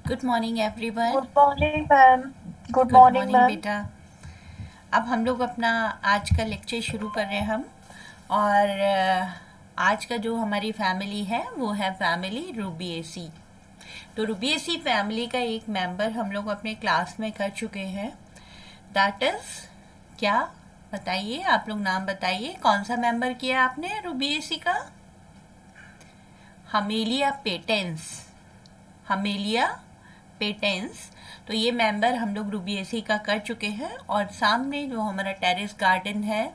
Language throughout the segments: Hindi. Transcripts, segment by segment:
Good morning everyone. Good morning ma'am. Good good morning morning ma'am. बेटा। अब हम लोग अपना आज का लेक्चर शुरू कर रहे हैं हम। और आज का जो हमारी फैमिली है वो है फैमिली रूबीएसी। तो रूबीएसी फैमिली का एक मेंबर हम लोग अपने क्लास में कर चुके हैं। दैट इज क्या? बताइए, आप लोग नाम बताइए, कौन सा मेंबर किया आपने रूबीएसी का? हमेलिया पेटेंस। हमेलिया पेटेंस। तो ये मेंबर हम लोग रूबीएसी का कर चुके हैं। और सामने जो हमारा टेरेस गार्डन है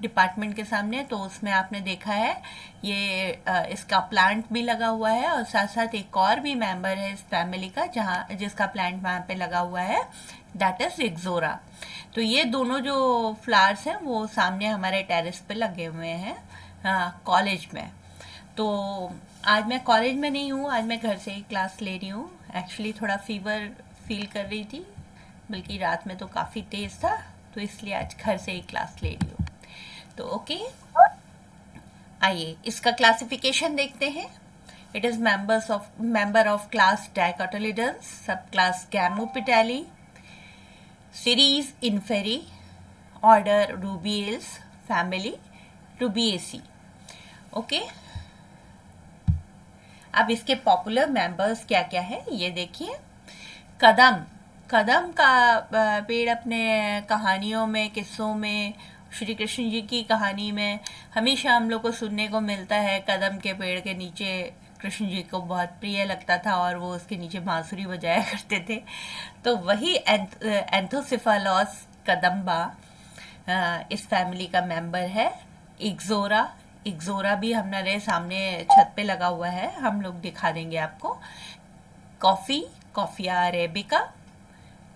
डिपार्टमेंट के सामने, तो उसमें आपने देखा है ये इसका प्लांट भी लगा हुआ है। और साथ साथ एक और भी मेंबर है इस फैमिली का जहाँ जिसका प्लांट वहाँ पे लगा हुआ है, दैट इज एक्जोरा। तो ये दोनों जो फ्लावर्स हैं वो सामने हमारे टेरेस पे लगे हुए हैं कॉलेज में। तो आज मैं कॉलेज में नहीं हूँ, आज मैं घर से ही क्लास ले रही हूँ। एक्चुअली थोड़ा फीवर फील कर रही थी, बल्कि रात में तो काफ़ी तेज़ था, तो इसलिए आज घर से ही क्लास ले रही हूँ। तो ओके, आइए इसका क्लासिफिकेशन देखते हैं। It is member of class Dicotyledons, sub class Gamopetalae, series Inferae, order Rubiales, family Rubiaceae. Okay, अब इसके पॉपुलर मेंबर्स क्या क्या है ये देखिए। कदम। कदम का पेड़ अपने कहानियों में, किस्सों में, श्री कृष्ण जी की कहानी में हमेशा हम लोग को सुनने को मिलता है। कदम के पेड़ के नीचे कृष्ण जी को बहुत प्रिय लगता था और वो उसके नीचे बांसुरी बजाया करते थे। तो वही एंथोसिफालॉस कदम्बा इस फैमिली का मेंबर है। इग्जोरा। इग्जोरा भी हमारे सामने छत पे लगा हुआ है, हम लोग दिखा देंगे आपको। Coffee, कॉफ़िया arabica.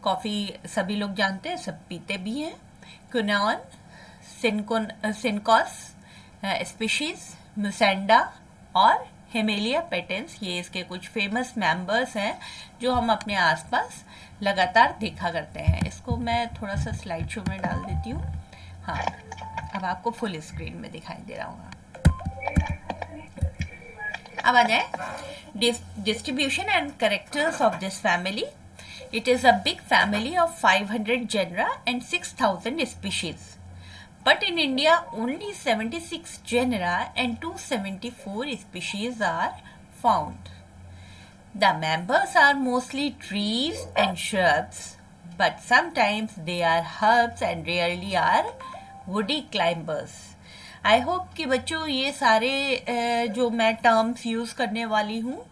कॉफ़ी सभी लोग जानते हैं, सब पीते भी हैं। क्विनॉन, सिनकॉस स्पीशीज, मुसेंडा और हेमेलिया पेटेंस, ये इसके कुछ फेमस मेंबर्स हैं जो हम अपने आसपास लगातार देखा करते हैं। इसको मैं थोड़ा सा स्लाइड शो में डाल देती हूँ। हाँ, अब आपको फुल स्क्रीन में दिखाई दे रहा होगा। अब आ जाए distribution and characters of this family. It is a big family of 500 genera and 6,000 species. But in India, only 76 genera and 274 species are found. The members are mostly trees and shrubs, but sometimes they are herbs and rarely are woody climbers. I hope कि बच्चों ये सारे जो मैं टर्म्स यूज़ करने वाली हूँ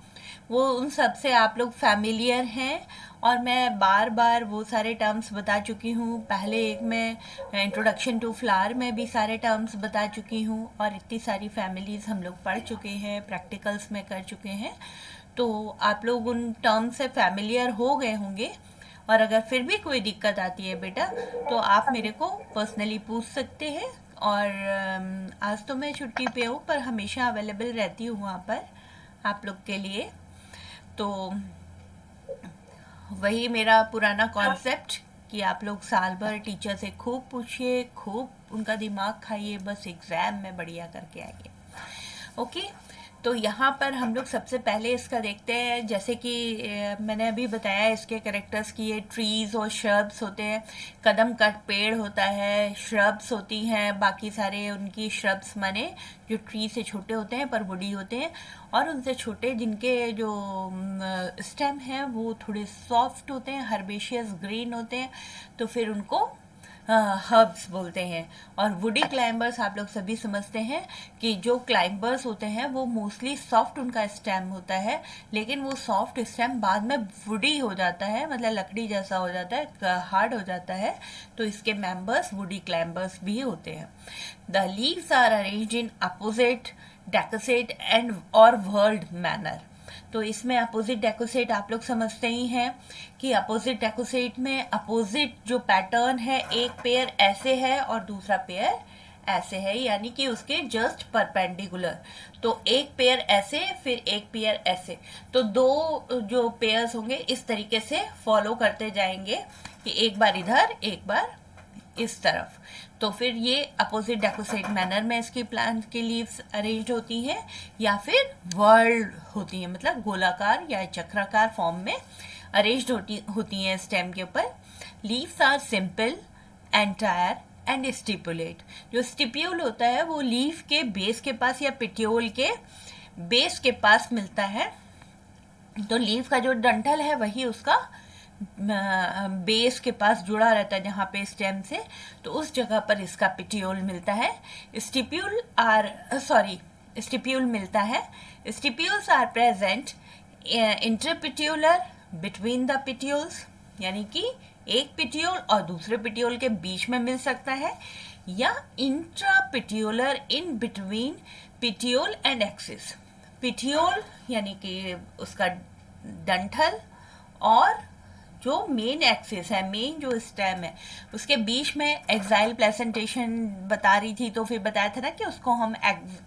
वो उन सब से आप लोग फैमिलियर हैं। और मैं बार बार वो सारे टर्म्स बता चुकी हूँ। पहले एक मैं इंट्रोडक्शन टू फ्लावर में भी सारे टर्म्स बता चुकी हूँ, और इतनी सारी फैमिलीज़ हम लोग पढ़ चुके हैं, प्रैक्टिकल्स में कर चुके हैं। तो आप लोग उन टर्म्स से फैमिलियर हो गए होंगे। और अगर फिर भी कोई दिक्कत आती है बेटा, तो आप मेरे को पर्सनली पूछ सकते हैं। और आज तो मैं छुट्टी पे हूँ, पर हमेशा अवेलेबल रहती हूँ वहाँ पर आप लोग के लिए। तो वही मेरा पुराना कॉन्सेप्ट कि आप लोग साल भर टीचर से खूब पूछिए, खूब उनका दिमाग खाइए, बस एग्ज़ाम में बढ़िया करके आइए। ओके, तो यहाँ पर हम लोग सबसे पहले इसका देखते हैं। जैसे कि मैंने अभी बताया इसके करेक्टर्स की, ये ट्रीज़ और श्रब्स होते हैं। कदम का पेड़ होता है, श्रब्स होती हैं, बाकी सारे उनकी श्रब्स माने जो ट्री से छोटे होते हैं पर बड़ी होते हैं, और उनसे छोटे जिनके जो स्टेम हैं वो थोड़े सॉफ्ट होते हैं, हर्बेशियस ग्रीन होते हैं, तो फिर उनको हर्ब्स बोलते हैं। और वुडी क्लाइंबर्स आप लोग सभी समझते हैं कि जो क्लाइंबर्स होते हैं वो मोस्टली सॉफ्ट उनका स्टेम होता है, लेकिन वो सॉफ्ट स्टेम बाद में वुडी हो जाता है, मतलब लकड़ी जैसा हो जाता है, हार्ड हो जाता है। तो इसके मेंबर्स वुडी क्लाइंबर्स भी होते हैं। The leaves are arranged in opposite, decussate and or whorled manner. तो इसमें अपोजिट डेकोसेट आप लोग समझते ही हैं कि अपोजिट डेकोसेट में अपोजिट जो पैटर्न है, एक पेयर ऐसे है और दूसरा पेयर ऐसे है, यानी कि उसके जस्ट परपेंडिकुलर। तो एक पेयर ऐसे, फिर एक पेयर ऐसे, तो दो जो पेयर्स होंगे इस तरीके से फॉलो करते जाएंगे कि एक बार इधर, एक बार इस तरफ। तो फिर ये अपोजिट डेकोसेट मैनर में इसकी प्लांट की लीव्स अरेंज होती हैं, या फिर वर्ल्ड होती हैं, मतलब गोलाकार या चक्राकार फॉर्म में अरेंज्ड होती हैं स्टेम के ऊपर। Leaves are simple, entire and stipulate. जो स्टिप्यूल होता है वो लीफ के बेस के पास या पिट्यूल के बेस के पास मिलता है। तो लीफ का जो डंठल है वही उसका बेस के पास जुड़ा रहता है जहाँ पे स्टेम से, तो उस जगह पर इसका पिट्यूल मिलता है। स्टिप्यूल मिलता है। Stipules are present interpetiolar between the petioles, यानी कि एक पिट्यूल और दूसरे पिट्यूल के बीच में मिल सकता है, या इंट्रापिट्यूलर इन बिटवीन पिट्यूल एंड एक्सिस। पिट्यूल यानी कि उसका डंठल और जो मेन एक्सिस है, मेन जो स्टेम है, उसके बीच में एक्साइल प्लेसेंटेशन बता रही थी, तो फिर बताया था ना कि उसको हम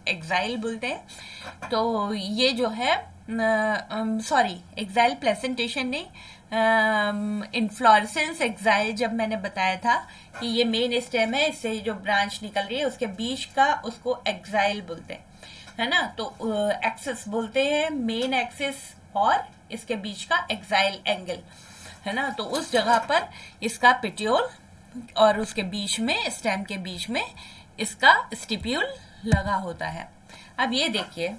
एक्साइल बोलते हैं। तो ये जो है एक्साइल प्लेसेंटेशन नहीं, इन्फ्लोरेसेंस एक्साइल जब मैंने बताया था कि ये मेन स्टेम है, इससे जो ब्रांच निकल रही है उसके बीच का, उसको एक्साइल बोलते हैं, है ना। तो एक्सिस बोलते हैं मेन एक्सिस और इसके बीच का एक्साइल एंगल, है ना। तो उस जगह पर इसका पिट्यूल और उसके बीच में, स्टेम के बीच में इसका स्टिप्यूल लगा होता है। अब ये देखिए,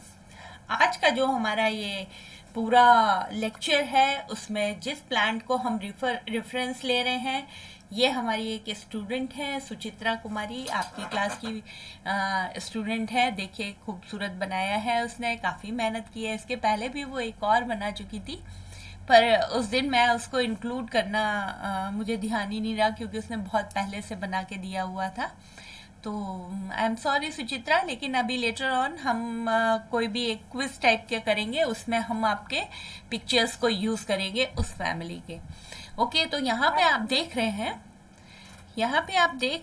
आज का जो हमारा ये पूरा लेक्चर है उसमें जिस प्लांट को हम रेफरेंस ले रहे हैं, ये हमारी एक स्टूडेंट है सुचित्रा कुमारी, आपकी क्लास की स्टूडेंट है। देखिए खूबसूरत बनाया है उसने, काफ़ी मेहनत की है। इसके पहले भी वो एक और बना चुकी थी, पर उस दिन मैं उसको इंक्लूड करना मुझे ध्यान ही नहीं रहा, क्योंकि उसने बहुत पहले से बना के दिया हुआ था। तो आई एम सॉरी सुचित्रा, लेकिन अभी लेटर ऑन हम कोई भी एक क्विज टाइप के करेंगे, उसमें हम आपके पिक्चर्स को यूज़ करेंगे उस फैमिली के। ओके, तो यहाँ पे आप देख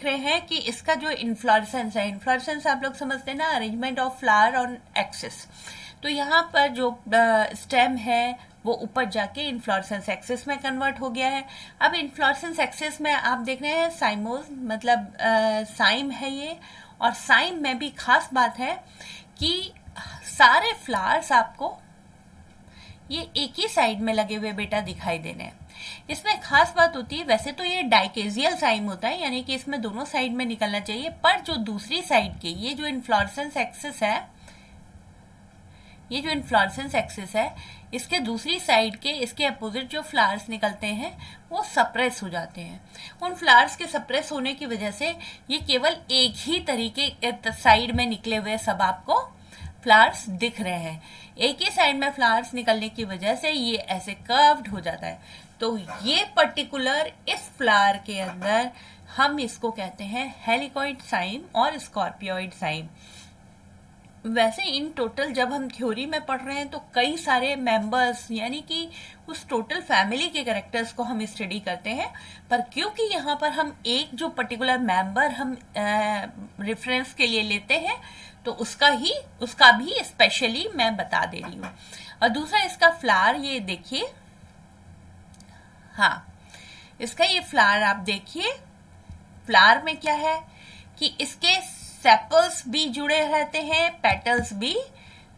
रहे हैं कि इसका जो इन्फ्लोरेसेंस है, इन्फ्लोरेसेंस आप लोग समझते हैं ना, arrangement of flower on axis. तो यहाँ पर जो स्टेम है वो ऊपर जाके इन्फ्लोरेसेंस एक्सिस में कन्वर्ट हो गया है। अब इन्फ्लोरेसेंस एक्सिस में आप देख रहे हैं साइमोज, मतलब साइम है ये। और साइम में भी खास बात है कि सारे फ्लावर्स आपको ये एक ही साइड में लगे हुए बेटा दिखाई दे रहे हैं। इसमें खास बात होती है, वैसे तो ये डाइकेजियल साइम होता है, यानी कि इसमें दोनों साइड में निकलना चाहिए, पर जो दूसरी साइड के ये जो इन्फ्लोरेसेंस एक्सिस है, इसके दूसरी साइड के, इसके अपोजिट जो फ्लावर्स निकलते हैं वो सप्रेस हो जाते हैं। उन फ्लावर्स के सप्रेस होने की वजह से ये केवल एक ही तरीके साइड में निकले हुए सब आपको फ्लावर्स दिख रहे हैं। एक ही साइड में फ्लावर्स निकलने की वजह से ये ऐसे कर्व्ड हो जाता है। तो ये पर्टिकुलर इस फ्लावर के अंदर हम इसको कहते हैं हेलिकॉइड साइम और स्कॉर्पियोइड साइम। वैसे इन टोटल जब हम थ्योरी में पढ़ रहे हैं तो कई सारे मेंबर्स, यानी कि उस टोटल फैमिली के कैरेक्टर्स को हम स्टडी करते हैं, पर क्योंकि यहाँ पर हम एक जो पर्टिकुलर मेंबर हम रेफरेंस के लिए लेते हैं, तो उसका भी स्पेशली मैं बता दे रही हूँ। और दूसरा इसका फ्लावर, ये देखिए, हाँ, इसका ये फ्लावर आप देखिए, फ्लावर में क्या है कि इसके सेपल्स भी जुड़े रहते हैं, पेटल्स भी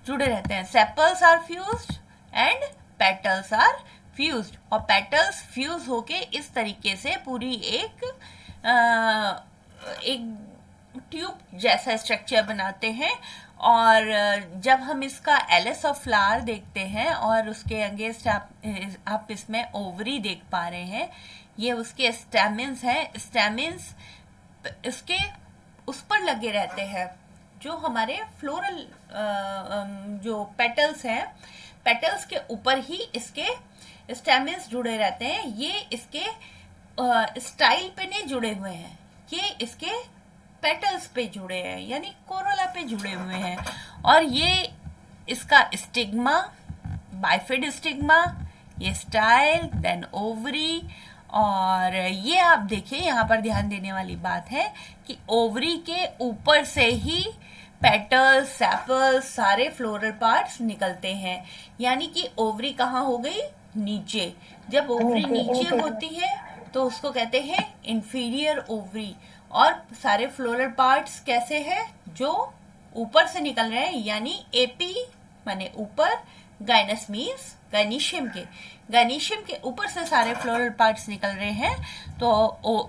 जुड़े रहते हैं। Sepals are fused and petals are fused, और पेटल्स फ्यूज होके इस तरीके से पूरी एक ट्यूब जैसा स्ट्रक्चर बनाते हैं। और जब हम इसका एलिस ऑफ फ्लावर देखते हैं और उसके अगेंस्ट आप इसमें ओवरी देख पा रहे हैं, ये उसके स्टेमिन्स हैं। स्टेमिन्स इसके उस पर लगे रहते हैं, जो हमारे फ्लोरल जो पेटल्स हैं, पेटल्स के ऊपर ही इसके स्टेमिन्स जुड़े रहते हैं। ये इसके स्टाइल पे नहीं जुड़े हुए हैं, ये इसके पेटल्स पे जुड़े हैं, यानी कोरोला पे जुड़े हुए हैं। और ये इसका स्टिग्मा, बाइफिड स्टिग्मा, ये स्टाइल, देन ओवरी। और ये आप देखिए, यहाँ पर ध्यान देने वाली बात है कि ओवरी के ऊपर से ही पेटल्स, सेपल्स, सारे फ्लोरल पार्ट्स निकलते हैं। यानी कि ओवरी कहाँ हो गई? नीचे। जब ओवरी नीचे होती है तो उसको कहते हैं इंफीरियर ओवरी। और सारे फ्लोरल पार्ट्स कैसे हैं? जो ऊपर से निकल रहे हैं, यानी एपी माने ऊपर, गाइनस मीन्स गाइनीशियम के ऊपर से सारे फ्लोरल पार्ट्स निकल रहे हैं, तो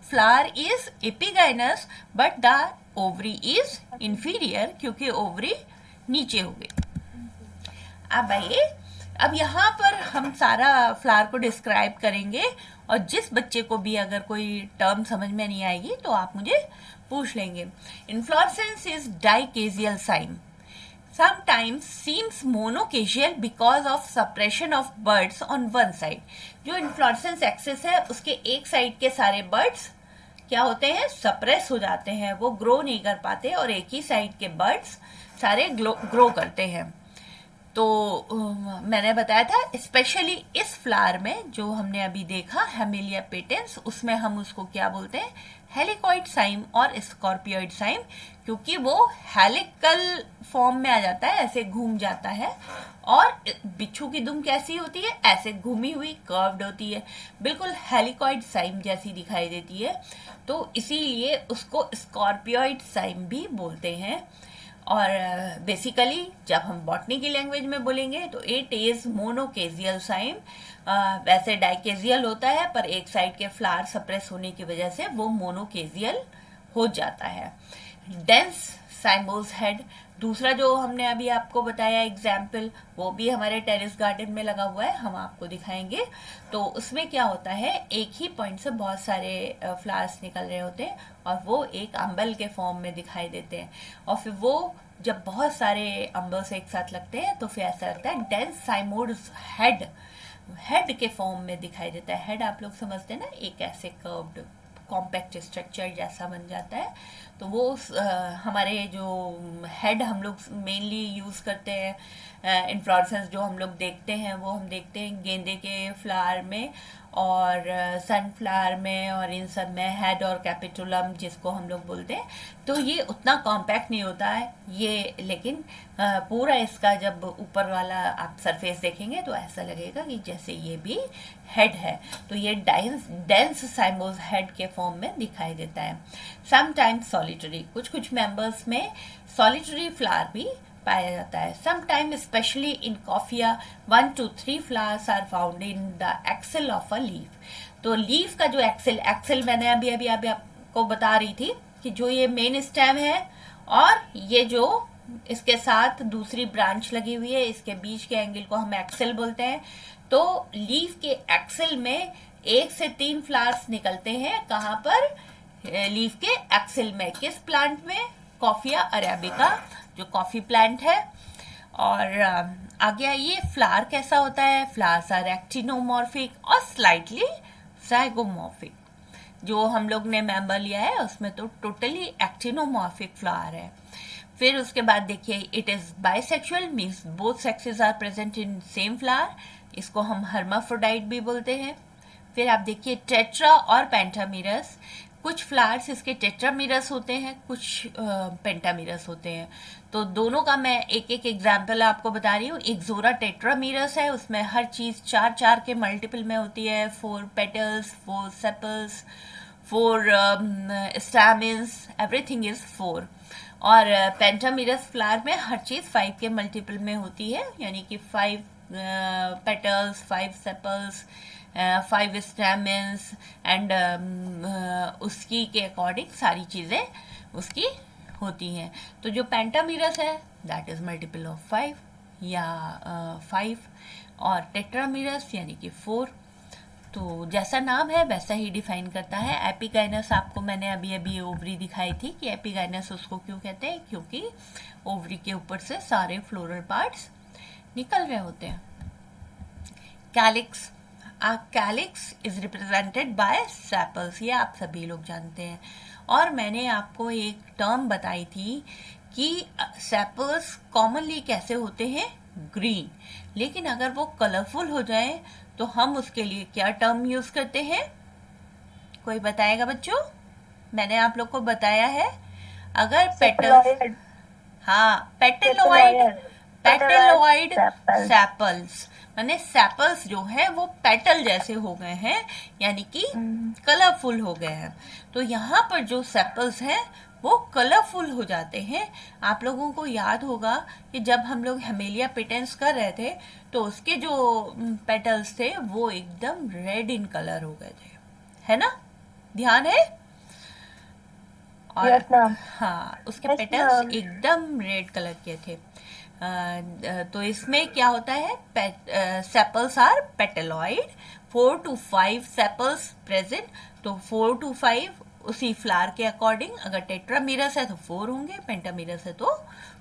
flower is epigynous but the ovary is inferior, क्योंकि ओवरी नीचे हो गई। अब आइए, अब यहाँ पर हम सारा फ्लावर को डिस्क्राइब करेंगे, और जिस बच्चे को भी अगर कोई टर्म समझ में नहीं आएगी तो आप मुझे पूछ लेंगे। Inflorescence is dichasial cyme, sometimes seems monocasial because of suppression of buds on one side। जो इन्फ्लोरेसेंस एक्सिस है उसके एक साइड के सारे बर्ड्स क्या होते हैं, सप्रेस हो जाते हैं, वो ग्रो नहीं कर पाते, और एक ही साइड के बर्ड्स सारे ग्रो करते हैं। तो मैंने बताया था स्पेशली इस फ्लावर में जो हमने अभी देखा हेमिलिया पेटेंस, उसमें हम उसको क्या बोलते हैं, हेलिकॉइड साइम और स्कॉर्पियोइड साइम, क्योंकि वो हेलिकल फॉर्म में आ जाता है, ऐसे घूम जाता है। और बिच्छू की दुम कैसी होती है, ऐसे घूमी हुई कर्व्ड होती है, बिल्कुल हेलिकॉइड साइम जैसी दिखाई देती है, तो इसीलिए उसको स्कॉर्पियोइड साइम भी बोलते हैं। और बेसिकली जब हम बॉटनी की लैंग्वेज में बोलेंगे तो इट इज मोनोकेजियल साइम। वैसे डाइकेजियल होता है, पर एक साइड के फ्लावर सप्रेस होने की वजह से वो मोनोकेजियल हो जाता है। डेंस साइमोस हेड, दूसरा जो हमने अभी आपको बताया एग्जाम्पल, वो भी हमारे टेरेस गार्डन में लगा हुआ है, हम आपको दिखाएंगे। तो उसमें क्या होता है, एक ही पॉइंट से बहुत सारे फ्लावर्स निकल रहे होते हैं, और वो एक अम्बल के फॉर्म में दिखाई देते हैं, और फिर वो जब बहुत सारे अम्बल्स एक साथ लगते हैं तो फिर ऐसा लगता है डेंस साइमोस हेड के फॉर्म में दिखाई देता है। हेड आप लोग समझते हैं ना, एक ऐसे कर्व्ड कॉम्पैक्ट स्ट्रक्चर जैसा बन जाता है। तो वो हमारे जो हेड हम लोग मेनली यूज़ करते हैं, इन्फ्लोरेसेंस जो हम लोग देखते हैं वो हम देखते हैं गेंदे के फ्लावर में और सनफ्लावर में, और इन सब में हेड और कैपिटुलम जिसको हम लोग बोलते हैं। तो ये उतना कॉम्पैक्ट नहीं होता है ये, लेकिन पूरा इसका जब ऊपर वाला आप सरफेस देखेंगे तो ऐसा लगेगा कि जैसे ये भी हेड है। तो ये डेंस साइमोस हेड के फॉर्म में दिखाई देता है। समटाइम्स सॉलिटरी, कुछ मेंबर्स में सॉलिटरी फ्लावर भी पाया जाता है। Sometime specially in Coffea 1 to 3 flowers are found in the axil of a leaf. तो लीफ का जो एक्सेल मैंने अभी आपको बता रही थी कि जो ये मेन स्टेम है और ये जो इसके साथ दूसरी ब्रांच लगी हुई है, इसके बीच के एंगल को हम एक्सेल बोलते हैं। तो लीफ के एक्सेल में 1 से 3 फ्लावर्स निकलते हैं। कहाँ पर, लीफ के एक्सेल में। किस प्लांट में, कॉफिया अरेबिका जो कॉफी प्लांट है। और आगे आइए, फ्लावर कैसा होता है, फ्लावर्स आर एक्टिनोमॉर्फिक और स्लाइटली ज़ाइगोमॉर्फिक। जो हम लोग ने मेंबर लिया है उसमें तो टोटली एक्टिनोमॉर्फिक फ्लावर है। फिर उसके बाद देखिए, it is bisexual, means both sexes are present in same flower, इसको हम हर्माफ्रोडाइट भी बोलते हैं। फिर आप देखिए टेट्रा और पेंटामिरस, कुछ फ्लावर्स इसके टेट्रामिरस होते हैं, कुछ पेंटामिरस होते हैं। तो दोनों का मैं एक एक एग्जाम्पल आपको बता रही हूँ। एक जोरा टेट्रामिरस है, उसमें हर चीज़ 4 के मल्टीपल में होती है, 4 पेटल्स, 4 सेपल्स, 4 स्टैमेंस, एवरीथिंग इज 4। और पेंटामिरस फ्लावर में हर चीज़ 5 के मल्टीपल में होती है, यानी कि 5 पेटल्स, 5 सेपल्स, 5 स्टैमेंस एंड उसकी के अकॉर्डिंग सारी चीज़ें उसकी होती हैं। तो जो पेंटामिरस है दैट इज़ मल्टीपल ऑफ 5 या 5, और टेट्रामिरस यानी कि 4। तो जैसा नाम है वैसा ही डिफाइन करता है। एपिगाइनस आपको मैंने अभी ओवरी दिखाई थी कि एपिगाइनस उसको क्यों कहते हैं, क्योंकि ओवरी के ऊपर से सारे फ्लोरल पार्ट्स निकल रहे होते हैं। Calyx, calyx is represented by sepals, ये आप सभी लोग जानते हैं। और मैंने आपको एक टर्म बताई थी कि सेपल्स कॉमनली कैसे होते हैं, ग्रीन, लेकिन अगर वो कलरफुल हो जाए तो हम उसके लिए क्या टर्म यूज करते हैं, कोई बताएगा बच्चों? मैंने आप लोग को बताया है, अगर पेटल्स, हाँ पेटलोइड सेपल्स, माने सेपल्स जो है वो पेटल जैसे हो गए हैं, यानी कि कलरफुल हो गए हैं। तो यहाँ पर जो सेपल्स हैं वो कलरफुल हो जाते हैं। आप लोगों को याद होगा कि जब हम लोग हेमेलिया पेटेंस कर रहे थे तो उसके जो पेटल्स थे वो एकदम रेड इन कलर हो गए थे, है ना, ध्यान है? और Yes, ma'am. हाँ, उसके Yes, पेटल्स ma'am. एकदम रेड कलर के थे। तो इसमें क्या होता है, sepals are petaloid, 4 to 5 sepals present. तो 4 to 5 उसी फ्लावर के अकॉर्डिंग, अगर टेट्रामीरस है तो 4 होंगे, पेंटामीरस है तो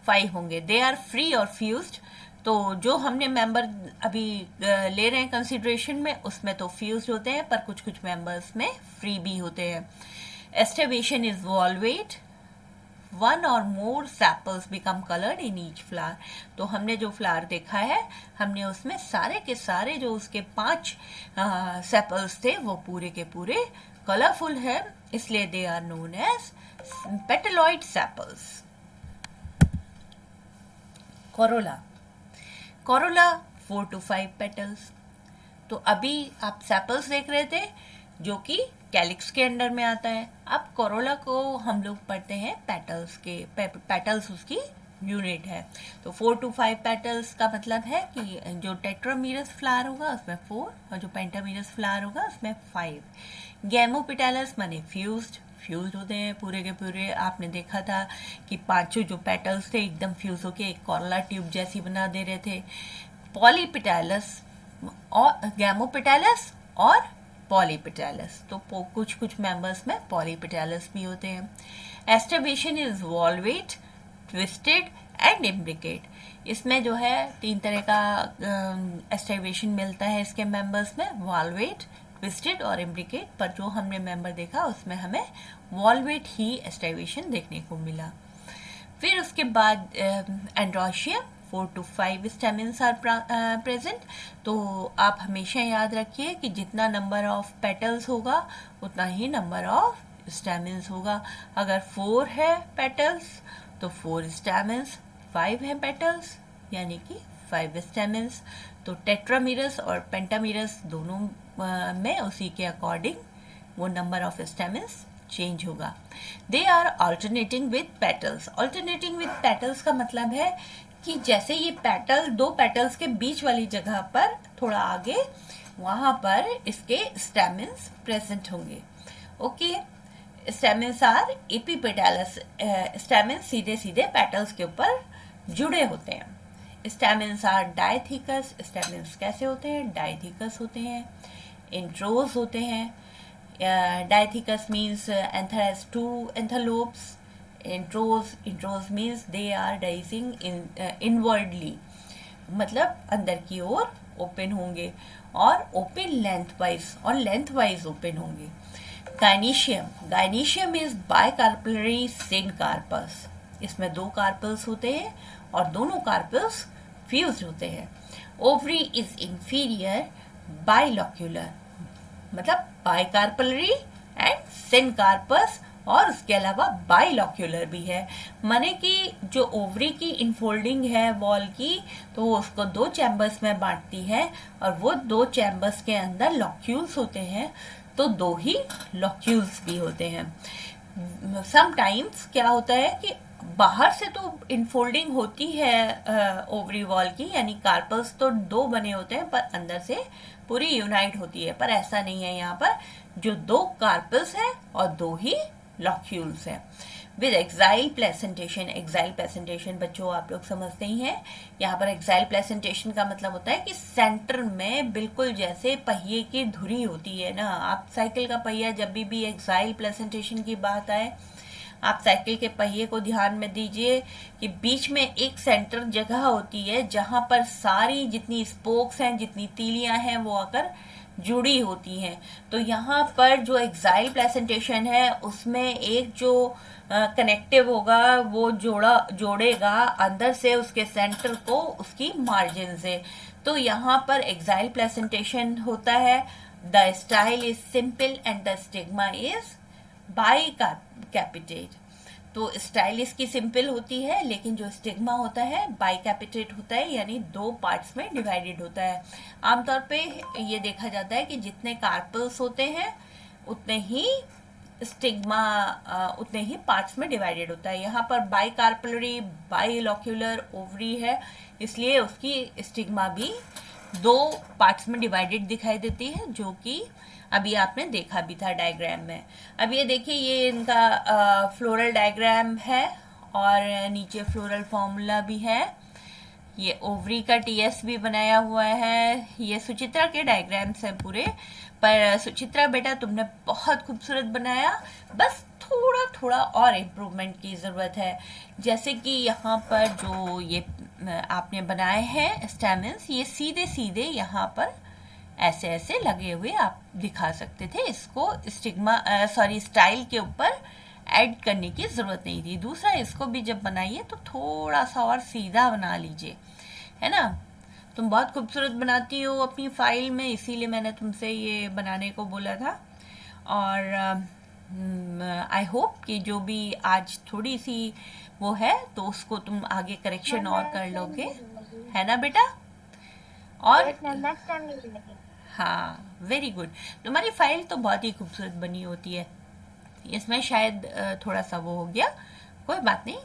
5 होंगे। दे आर फ्री और फ्यूज्ड। तो जो हमने मेंबर अभी ले रहे हैं कंसिडरेशन में, उसमें तो फ्यूज्ड होते हैं, पर कुछ कुछ मेंबर्स में फ्री भी होते हैं। Aestivation is valvate, 1 or more sepals become colored in each flower। तो हमने जो फ्लावर देखा है, हमने उसमें सारे के सारे जो उसके 5 सेपल्स थे वो पूरे के पूरे कलरफुल है, इसलिए they are known as petaloid sepals. Corolla, corolla 4 to 5 petals. तो अभी आप सेपल्स देख रहे थे जो कि कैलिक्स के अंडर में आता है। अब कोरोला को हम लोग पढ़ते हैं पेटल्स के, पेटल्स उसकी यूनिट है। तो 4 to 5 पेटल्स का मतलब है कि जो टेट्रामीरस फ्लावर होगा उसमें 4 और जो पेंटामीरस फ्लावर होगा उसमें 5। गैमोपेटैलस माने फ्यूज्ड, फ्यूज होते हैं पूरे के पूरे। आपने देखा था कि 5 जो पेटल्स थे एकदम फ्यूज होके एक कोरोला ट्यूब जैसी बना दे रहे थे। पॉलीपेटैलस और गैमोपेटैलस और पॉलीपेटैलस, तो कुछ कुछ मेंबर्स में पॉलीपेटैलस भी होते हैं। Aestivation is valvate, twisted and imbricate. इसमें जो है 3 तरह का एस्टिवेशन मिलता है इसके मेंबर्स में, वॉल्वेट, ट्विस्टेड और इम्ब्रिकेट। पर जो हमने मेंबर देखा उसमें हमें वॉल्वेट ही एस्टिवेशन देखने को मिला। फिर उसके बाद एंड्रोशियम, 4 to 5 स्टेमिन्स आर प्रेजेंट। तो आप हमेशा याद रखिए कि जितना नंबर ऑफ पेटल्स होगा उतना ही नंबर ऑफ स्टेमिन्स होगा। अगर 4 है पेटल्स तो 4 स्टेमिन्स, 5 है पेटल्स यानी कि 5 स्टेमिन्स। तो टेट्रामीरस और पेंटामीरस दोनों में उसी के अकॉर्डिंग वो नंबर ऑफ स्टेमिन्स चेंज होगा। They are alternating with petals. Alternating with petals का मतलब है कि जैसे ये पेटल, 2 पेटल्स के बीच वाली जगह पर थोड़ा आगे, वहां पर इसके स्टेमिन्स प्रेजेंट होंगे। Okay, stamens are epipetalous. Stamens सीधे सीधे पेटल्स के ऊपर जुड़े होते हैं। स्टेमिन्स आर डायथिकस। स्टेमिन्स कैसे होते हैं? डायथिकस होते हैं। इंट्रोज होते हैं। Dithecous means anther has 2 anther lobes. Introrse means they are rising inwardly, मतलब अंदर की ओर ओपन होंगे और ओपन लेंथ वाइज और लेंथ वाइज ओपन होंगे। Gynoecium is bicarpellary syncarpous. इसमें 2 कार्पल्स होते हैं और दोनों कार्पल्स फ्यूज होते हैं। ओवरी इज इंफीरियर बाइलॉक्यूलर, मतलब बाइकार्पलरी एंड सिनकार्पस, और उसके अलावा बाइलॉक्यूलर भी है। माने कि जो ओवरी की इनफोल्डिंग है वॉल की, तो वो उसको 2 चैम्बर्स में बांटती है और वो 2 चैम्बर्स के अंदर लॉक्यूल्स होते हैं, तो 2 ही लॉक्यूल्स भी होते हैं। समटाइम्स क्या होता है कि बाहर से तो इनफोल्डिंग होती है ओवरी वॉल की, यानी कार्पल्स तो 2 बने होते हैं पर अंदर से पूरी यूनाइट होती है, पर ऐसा नहीं है। यहाँ पर जो 2 कार्पल्स हैं और 2 ही लॉक्यूल्स हैं। With exile placentation. Exile placentation बच्चों आप लोग समझते ही हैं। यहाँ पर एक्साइल प्लेसेंटेशन का मतलब होता है कि सेंटर में बिल्कुल जैसे पहिए की धुरी होती है ना, आप साइकिल का पहिया जब भी एक्साइल प्लेसेंटेशन की बात आए, आप साइकिल के पहिए को ध्यान में दीजिए कि बीच में एक सेंटर जगह होती है जहां पर सारी जितनी स्पोक्स हैं, जितनी तीलियां हैं, वो आकर जुड़ी होती हैं। तो यहाँ पर जो एक्साइल प्लेसेंटेशन है उसमें एक जो कनेक्टिव होगा वो जोड़ेगा अंदर से उसके सेंटर को उसकी मार्जिन से। तो यहाँ पर एक्साइल प्लेसेंटेशन होता है। The style is simple and the stigma is bicapitate. तो स्टाइल इसकी सिंपल होती है, लेकिन जो स्टिग्मा होता है बाइकैपिटेट होता है, यानी 2 पार्ट्स में डिवाइडेड होता है। आमतौर पे ये देखा जाता है कि जितने कार्पल्स होते हैं उतने ही स्टिग्मा उतने ही पार्ट्स में डिवाइडेड होता है। यहाँ पर by carpellary by locular ovary है, इसलिए उसकी स्टिग्मा भी 2 पार्ट्स में डिवाइडेड दिखाई देती है, जो कि अभी आपने देखा भी था डायग्राम में। अब ये देखिए, ये इनका फ्लोरल डायग्राम है और नीचे फ्लोरल फॉर्मूला भी है। ये ओवरी का टीएस भी बनाया हुआ है। ये सुचित्रा के डायग्राम्स हैं पूरे, पर सुचित्रा बेटा तुमने बहुत खूबसूरत बनाया, बस थोड़ा थोड़ा और इम्प्रूवमेंट की ज़रूरत है। जैसे कि यहाँ पर जो ये आपने बनाए हैं स्टेमन्स, ये सीधे सीधे यहाँ पर ऐसे ऐसे लगे हुए आप दिखा सकते थे। इसको स्टाइल के ऊपर ऐड करने की ज़रूरत नहीं थी। दूसरा, इसको भी जब बनाइए तो थोड़ा सा और सीधा बना लीजिए, है ना। तुम बहुत खूबसूरत बनाती हो अपनी फाइल में, इसीलिए मैंने तुमसे ये बनाने को बोला था। और आई होप कि जो भी आज थोड़ी सी वो है तो उसको तुम आगे करेक्शन और कर लोगे, है ना बेटा। और हाँ, वेरी गुड। तुम्हारी फाइल तो बहुत ही खूबसूरत बनी होती है। इसमें शायद थोड़ा सा वो हो गया, कोई बात नहीं।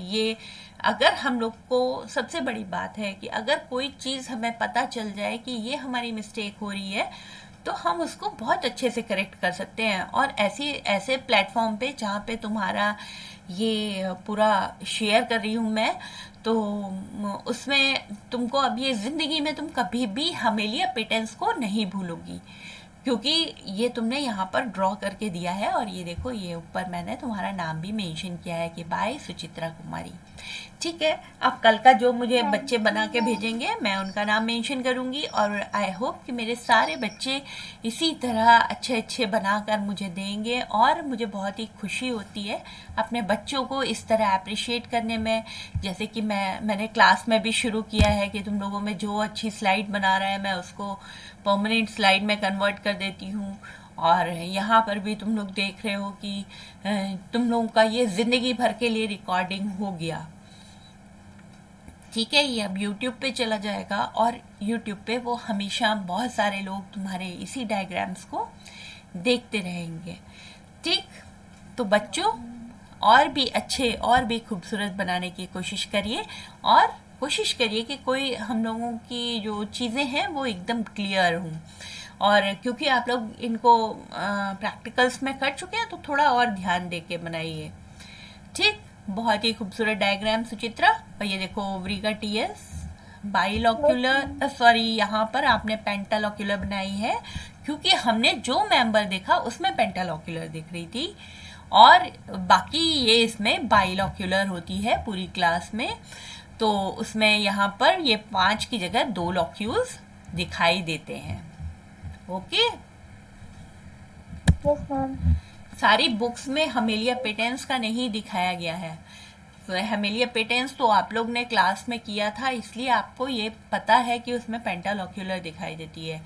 ये अगर हम लोग को सबसे बड़ी बात है कि अगर कोई चीज़ हमें पता चल जाए कि ये हमारी मिस्टेक हो रही है, तो हम उसको बहुत अच्छे से करेक्ट कर सकते हैं। और ऐसे प्लेटफॉर्म पे जहाँ पे तुम्हारा ये पूरा शेयर कर रही हूँ मैं, तो उसमें तुमको अब ये ज़िंदगी में तुम कभी भी हमेलिया पेटेंस को नहीं भूलोगी, क्योंकि ये तुमने यहाँ पर ड्रॉ करके दिया है। और ये देखो, ये ऊपर मैंने तुम्हारा नाम भी मेंशन किया है कि बाय सुचित्रा कुमारी। ठीक है, अब कल का जो मुझे बच्चे बना के भेजेंगे मैं उनका नाम मेंशन करूँगी। और आई होप कि मेरे सारे बच्चे इसी तरह अच्छे अच्छे बनाकर मुझे देंगे। और मुझे बहुत ही खुशी होती है अपने बच्चों को इस तरह अप्रिशिएट करने में। जैसे कि मैंने क्लास में भी शुरू किया है कि तुम लोगों में जो अच्छी स्लाइड बना रहा है मैं उसको परमानेंट स्लाइड में कन्वर्ट कर देती हूँ। और यहाँ पर भी तुम लोग देख रहे हो कि तुम लोगों का ये ज़िंदगी भर के लिए रिकॉर्डिंग हो गया। ठीक है, ये अब YouTube पे चला जाएगा और YouTube पे वो हमेशा बहुत सारे लोग तुम्हारे इसी डायग्राम्स को देखते रहेंगे। ठीक, तो बच्चों और भी अच्छे और भी खूबसूरत बनाने की कोशिश करिए। और कोशिश करिए कि कोई हम लोगों की जो चीज़ें हैं वो एकदम क्लियर हों। और क्योंकि आप लोग इनको प्रैक्टिकल्स में कर चुके हैं, तो थोड़ा और ध्यान दे के बनाइए। ठीक, बहुत ही खूबसूरत डायग्राम सुचित्रा। और ये देखो ओवरी का टीएस, बाइलॉक्यूलर, सॉरी यहाँ पर आपने पेंटालॉक्यूलर बनाई है, क्योंकि हमने जो मेंबर देखा उसमें पेंटालॉक्यूलर दिख रही थी और बाकी ये इसमें बाइलॉक्यूलर होती है पूरी क्लास में। तो उसमें यहाँ पर ये 5 की जगह 2 लॉक्यूल्स दिखाई देते हैं। Okay, Yes, ma'am. सारी बुक्स में हमेलिया पेटेंस का नहीं दिखाया गया है। हमेलिया पेटेंस तो आप लोग ने क्लास में किया था, इसलिए आपको ये पता है कि उसमें पेंटालॉक्यूलर दिखाई देती है।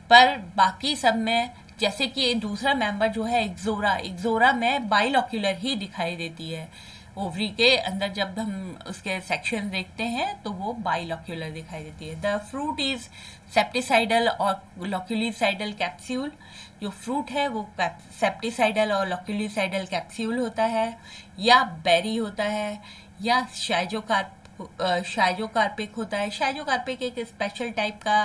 पर बाकी सब में, जैसे कि दूसरा मेंबर जो है एक्सोरा में बाइलॉक्यूलर ही दिखाई देती है। ओवरी के अंदर जब हम उसके सेक्शन देखते हैं तो वो बाइलॉक्यूलर दिखाई देती है। द फ्रूट इज सेप्टिसाइडल और लॉक्यूलिसाइडल कैप्सूल। जो फ्रूट है वो सेप्टिसाइडल और लॉक्यूलिसाइडल कैप्सूल होता है, या बेरी होता है, या शाइजोकार्पिक होता है। शाइजोकार्पिक एक स्पेशल टाइप का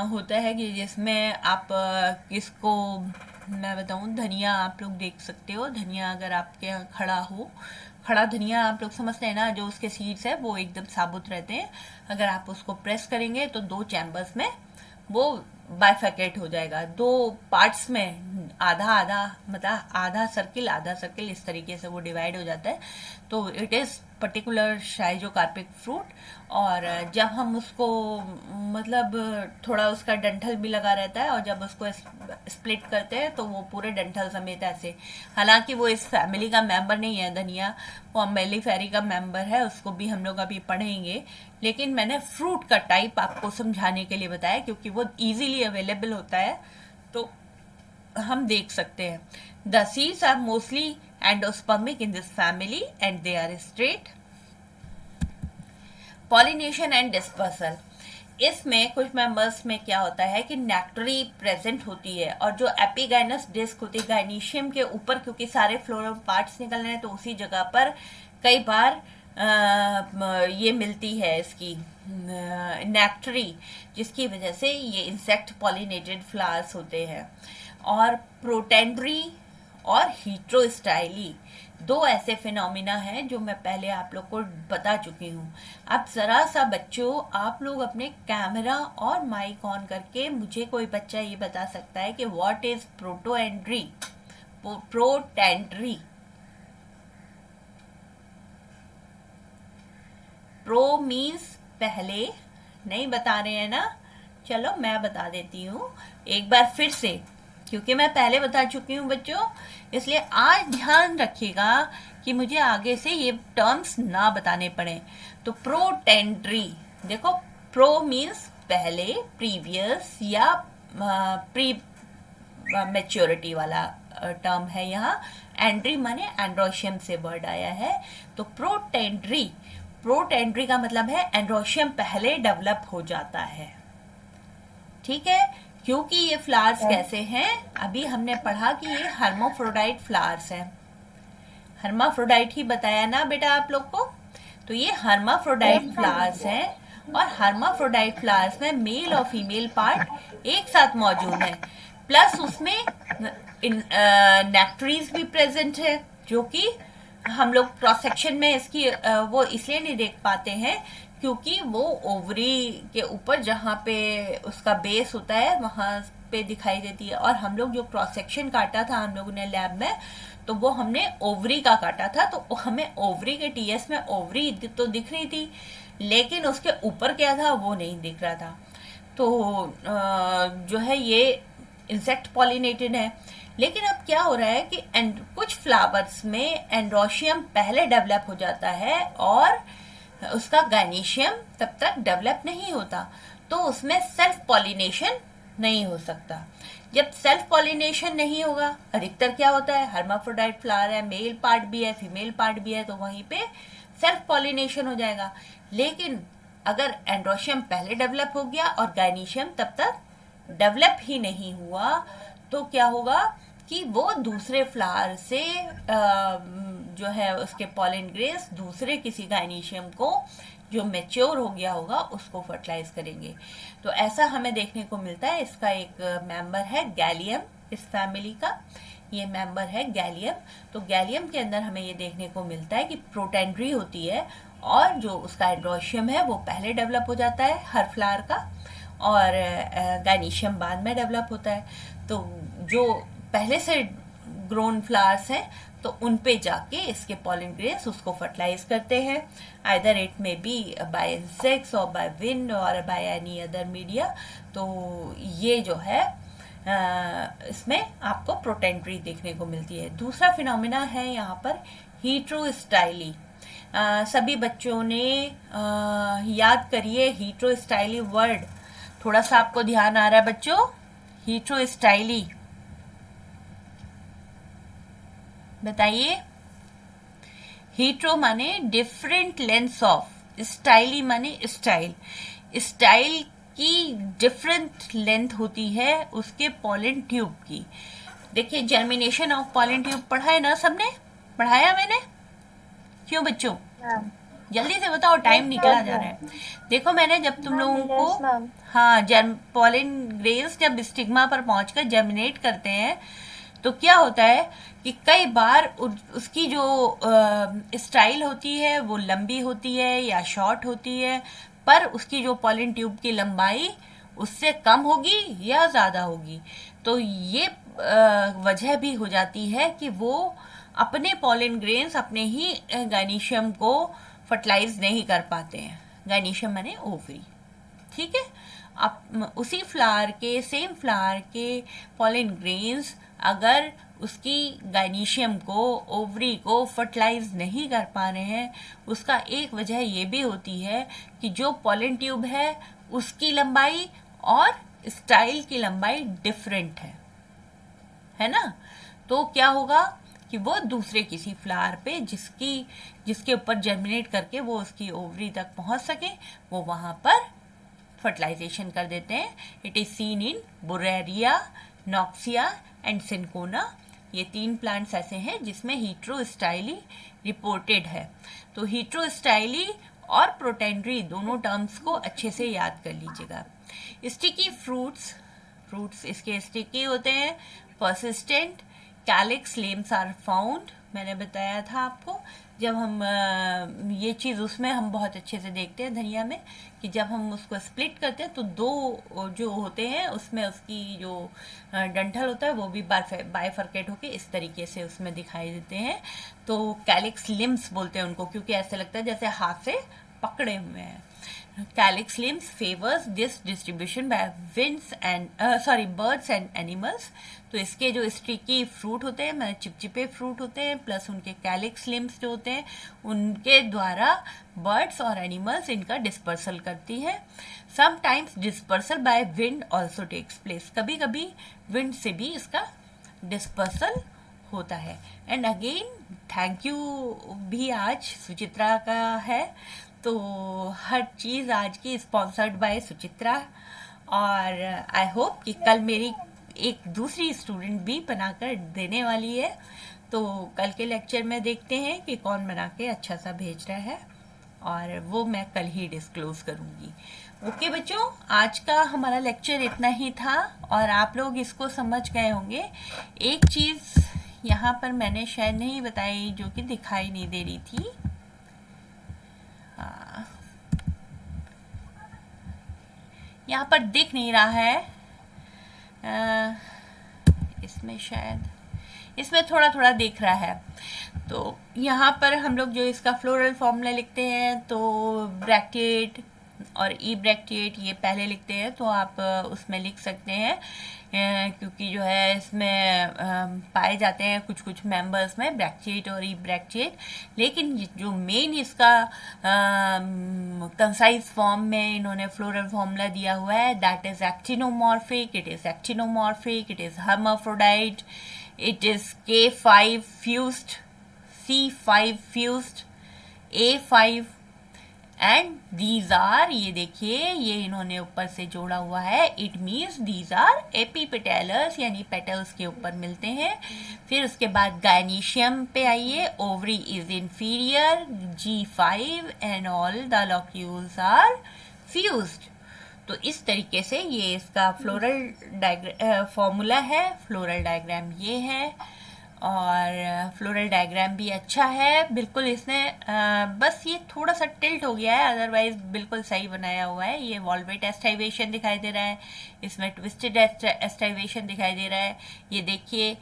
होता है कि जिसमें आप किसको मैं बताऊं, धनिया आप लोग देख सकते हो। धनिया अगर आपके यहाँ खड़ा धनिया आप लोग समझते हैं ना, जो उसके सीड्स है वो एकदम साबुत रहते हैं। अगर आप उसको प्रेस करेंगे तो 2 चैम्बर्स में वो बाइफैकेट हो जाएगा, 2 पार्ट्स में, आधा सर्किल इस तरीके से वो डिवाइड हो जाता है। तो इट इज़ पर्टिकुलर शाइजोकार्पिक फ्रूट। और जब हम उसको मतलब थोड़ा उसका डंठल भी लगा रहता है, और जब उसको स्प्लिट करते हैं तो वो पूरे डंठल समेत ऐसे, हालांकि वो इस फैमिली का मेंबर नहीं है धनिया, वो मेलिफेरी का मेंबर है, उसको भी हम लोग अभी पढ़ेंगे। लेकिन मैंने फ्रूट का टाइप आपको समझाने के लिए बताया, क्योंकि वो इजीली अवेलेबल होता है तो हम देख सकते हैं। The seeds are mostly endospermic in this family and they are straight. Pollination and dispersal. इसमें कुछ मेंबर्स में क्या होता है कि नेक्टरी प्रेजेंट होती है, और जो एपिगाइनस डिस्क होती है गाइनीशियम के ऊपर, क्योंकि सारे फ्लोरल पार्ट्स निकल रहे हैं तो उसी जगह पर कई बार ये मिलती है इसकी नेक्टरी, जिसकी वजह से ये इंसेक्ट पॉलिनेटेड फ्लावर्स होते हैं। और प्रोटेंड्री और हीट्रोस्टाइली दो ऐसे फिनोमिना हैं जो मैं पहले आप लोग को बता चुकी हूँ। अब ज़रा सा बच्चों, आप लोग अपने कैमरा और माइक ऑन करके मुझे कोई बच्चा ये बता सकता है कि what is protandry, protandry? Pro means पहले, नहीं बता रहे हैं ना? चलो मैं बता देती हूँ एक बार फिर से, क्योंकि मैं पहले बता चुकी हूँ बच्चों, इसलिए आज ध्यान रखिएगा कि मुझे आगे से ये टर्म्स ना बताने पड़े। तो प्रोटेंड्री, देखो प्रो मीन्स पहले, प्रीवियस या प्री मैच्योरिटी वाला टर्म है यहाँ। एंड्री माने एंड्रोशियम से वर्ड आया है, तो प्रोटेंड्री, प्रोटेंड्री का मतलब है एंड्रोशियम पहले डेवलप हो जाता है। ठीक है, क्योंकि ये फ्लावर्स कैसे हैं, अभी हमने पढ़ा कि ये हर्माफ्रोडाइट फ्लावर्स हैं। हर्माफ्रोडाइट ही बताया ना बेटा आप लोग को? तो ये हर्माफ्रोडाइट फ्लावर्स हैं, और हर्माफ्रोडाइट फ्लावर्स में मेल और फीमेल पार्ट एक साथ मौजूद है, प्लस उसमें नेक्टरीज भी प्रेजेंट है, जो कि हम लोग क्रॉस सेक्शन में इसकी वो इसलिए नहीं देख पाते हैं क्योंकि वो ओवरी के ऊपर जहाँ पे उसका बेस होता है वहाँ पे दिखाई देती है। और हम लोग जो क्रॉस सेक्शन काटा था हम लोगों ने लैब में, तो वो हमने ओवरी का काटा था, तो हमें ओवरी के टीएस में ओवरी तो दिख रही थी, लेकिन उसके ऊपर क्या था वो नहीं दिख रहा था। तो जो है ये इंसेक्ट पॉलिनेटेड है। लेकिन अब क्या हो रहा है कि कुछ फ्लावर्स में एंड्रोशियम पहले डेवलप हो जाता है और उसका गाइनीशियम तब तक डेवलप नहीं होता, तो उसमें सेल्फ पॉलिनेशन नहीं हो सकता। जब सेल्फ पॉलिनेशन नहीं होगा, अधिकतर क्या होता है, हर्माफ्रोडाइट फ्लावर है, मेल पार्ट भी है फीमेल पार्ट भी है, तो वहीं पे सेल्फ पॉलिनेशन हो जाएगा। लेकिन अगर एंड्रोशियम पहले डेवलप हो गया और गाइनीशियम तब तक डेवलप ही नहीं हुआ, तो क्या होगा कि वो दूसरे फ्लावर से जो है उसके पॉलन ग्रेन्स दूसरे किसी गाइनीशियम को जो मैच्योर हो गया होगा उसको फर्टिलाइज करेंगे। तो ऐसा हमें देखने को मिलता है। इसका एक मेंबर है गैलियम, इस फैमिली का ये मेंबर है गैलियम। तो गैलियम के अंदर हमें ये देखने को मिलता है कि प्रोटेंड्री होती है, और जो उसका एंड्रोशियम है वो पहले डेवलप हो जाता है हर फ्लावर का, और गाइनीशियम बाद में डेवलप होता है। तो जो पहले से ग्रोन फ्लावर्स हैं तो उन पे जाके इसके पॉलन ग्रेन्स उसको फर्टिलाइज करते हैं, either it may be bye insects और बाय विंड और बाय एनी अदर मीडिया। तो ये जो है इसमें आपको प्रोटेंड्री देखने को मिलती है। दूसरा फिनोमिना है यहाँ पर हीट्रोस्टाइली। सभी बच्चों ने याद करिए हीट्रोस्टाइली वर्ड, थोड़ा सा आपको ध्यान आ रहा है बच्चों? हीट्रोस्टाइली बताइए। हीट्रो माने डिफरेंट लेंथ्स ऑफ, स्टाइली माने स्टाइल, स्टाइल की डिफरेंट लेंथ होती है उसके पॉलन ट्यूब की। देखिए जर्मिनेशन ऑफ पॉलन ट्यूब पढ़ा है ना सबने? पढ़ाया मैंने? क्यों बच्चों जल्दी से बताओ, टाइम निकला जा रहा है। देखो मैंने जब तुम लोगों को हाँ पॉलन ग्रेन्स जब स्टिग्मा पर पहुंचकर जर्मिनेट करते हैं तो क्या होता है कि कई बार उसकी जो स्टाइल होती है वो लंबी होती है या शॉर्ट होती है, पर उसकी जो पॉलन ट्यूब की लंबाई उससे कम होगी या ज़्यादा होगी। तो ये वजह भी हो जाती है कि वो अपने पॉलन ग्रेन्स अपने ही गाइनीशियम को फर्टिलाइज नहीं कर पाते हैं। गाइनीशियम माने ओवरी, ठीक है। अब उसी फ्लावर के, सेम फ्लावर के पॉलन ग्रेन्स अगर उसकी गाइनीशियम को, ओवरी को फर्टिलाइज नहीं कर पा रहे हैं, उसका एक वजह ये भी होती है कि जो पॉलन ट्यूब है उसकी लंबाई और स्टाइल की लंबाई डिफरेंट है ना। तो क्या होगा कि वो दूसरे किसी फ्लावर पे जिसके ऊपर जर्मिनेट करके वो उसकी ओवरी तक पहुंच सके, वो वहाँ पर फर्टिलाइजेशन कर देते हैं. It is seen in Borreria, Knoxia and Cinchona. ये 3 प्लांट्स ऐसे हैं जिसमें हीट्रोस्टाइली रिपोर्टेड है. तो हीट्रोस्टाइली और प्रोटेंड्री दोनों टर्म्स को अच्छे से याद कर लीजिएगा. स्टिकी फ्रूट्स इसके स्टिकी होते हैं. Persistent calyx limbs are found. मैंने बताया था आपको, जब हम ये चीज़ उसमें हम बहुत अच्छे से देखते हैं धनिया में, कि जब हम उसको स्प्लिट करते हैं तो 2 जो होते हैं उसमें उसकी जो डंठल होता है वो भी बाइफरकेट होके इस तरीके से उसमें दिखाई देते हैं. तो कैलिक्स लिम्स बोलते हैं उनको, क्योंकि ऐसे लगता है जैसे हाथ से पकड़े हुए हैं. Calyx limbs favors this distribution by birds and animals. तो इसके जो स्टिकी फ्रूट होते हैं, मतलब चिपचिपे फ्रूट होते हैं, प्लस उनके कैलिक्स लिम्स जो होते हैं उनके द्वारा बर्ड्स और एनिमल्स इनका डिस्पर्सल करती है. Sometimes dispersal by wind also takes place. कभी कभी विंड से भी इसका डिस्पर्सल होता है. एंड अगेन थैंक यू भी आज सुचित्रा का है. तो हर चीज़ आज की स्पॉन्सर्ड बाय सुचित्रा. और आई होप कि कल मेरी एक दूसरी स्टूडेंट भी बनाकर देने वाली है. तो कल के लेक्चर में देखते हैं कि कौन बना के अच्छा सा भेज रहा है, और वो मैं कल ही डिस्क्लोज करूँगी. ओके बच्चों, आज का हमारा लेक्चर इतना ही था और आप लोग इसको समझ गए होंगे. एक चीज़ यहाँ पर मैंने शायद नहीं बताई, जो कि दिखाई नहीं दे रही थी. यहाँ पर दिख नहीं रहा है. इसमें शायद इसमें थोड़ा थोड़ा दिख रहा है. तो यहाँ पर हम लोग जो इसका फ्लोरल फॉर्मूला लिखते हैं, तो ब्रैक्टिएट और ई ब्रैक्टिएट ये पहले लिखते हैं, तो आप उसमें लिख सकते हैं, क्योंकि जो है इसमें पाए जाते हैं कुछ कुछ मेंबर्स में ब्रैक्टिएट और ई ब्रैक्टिएट. लेकिन जो मेन इसका कंसाइज फॉर्म में इन्होंने फ्लोरल फॉर्मूला दिया हुआ है, that is actinomorphic. It is hermaphrodite. It is K5 fused, C5 fused, A5 and these are, ये देखिए ये इन्होंने ऊपर से जोड़ा हुआ है. It means these are epipetalous, यानी पेटल्स के ऊपर मिलते हैं. फिर उसके बाद गायनीशियम पे आइए. Ovary is inferior, G5 and all the locules are fused. तो इस तरीके से ये इसका फ्लोरल फॉर्मूला है. फ्लोरल डायग्राम ये है, और फ्लोरल डायग्राम भी अच्छा है बिल्कुल. इसने बस ये थोड़ा सा टिल्ट हो गया है, अदरवाइज बिल्कुल सही बनाया हुआ है. ये वॉल्वेट एस्टाइवेशन दिखाई दे रहा है, इसमें ट्विस्टेड एस्टाइवेशन दिखाई दे रहा है. ये देखिए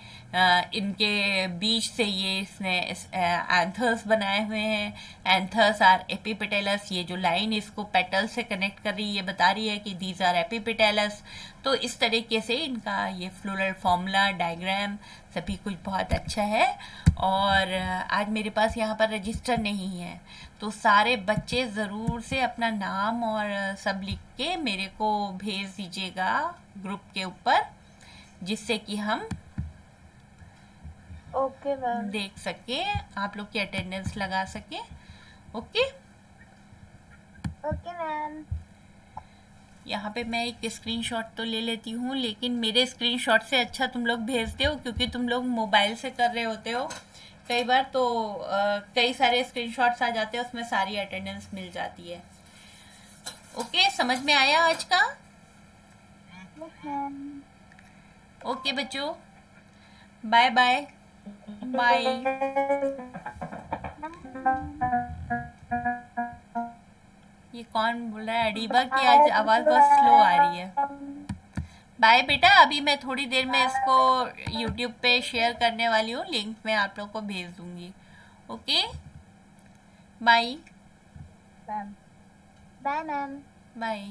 इनके बीच से ये इसने एंथर्स बनाए हुए हैं. Anthers are epipetalous. ये जो लाइन इसको पेटल से कनेक्ट कर रही है, ये बता रही है कि दीज आर एपीपेटलस. तो इस तरीके से इनका ये फ्लोरल फॉर्मूला, डायग्राम सभी कुछ बहुत अच्छा है. और आज मेरे पास यहाँ पर रजिस्टर नहीं है, तो सारे बच्चे ज़रूर से अपना नाम और सब लिख के मेरे को भेज दीजिएगा ग्रुप के ऊपर, जिससे कि हम ओके मैम. देख सके, आप लोग की अटेंडेंस लगा सके. Okay okay ma'am. यहाँ पे मैं एक स्क्रीनशॉट तो ले लेती हूँ, लेकिन मेरे स्क्रीनशॉट से अच्छा तुम लोग भेजते हो, क्योंकि तुम लोग मोबाइल से कर रहे होते हो कई बार. तो कई सारे स्क्रीनशॉट्स आ जाते हैं, उसमें सारी अटेंडेंस मिल जाती है. ओके, समझ में आया आज का? ओके बच्चों, बाय बाय बाय. ये कौन बोल रहा है? अडीबा की आज आवाज़ बहुत स्लो आ रही है. बाय बेटा, अभी मैं थोड़ी देर में इसको यूट्यूब पे शेयर करने वाली हूँ, लिंक मैं आप लोग को भेज दूंगी. Okay bye ma'am. Bye ma'am. Bye.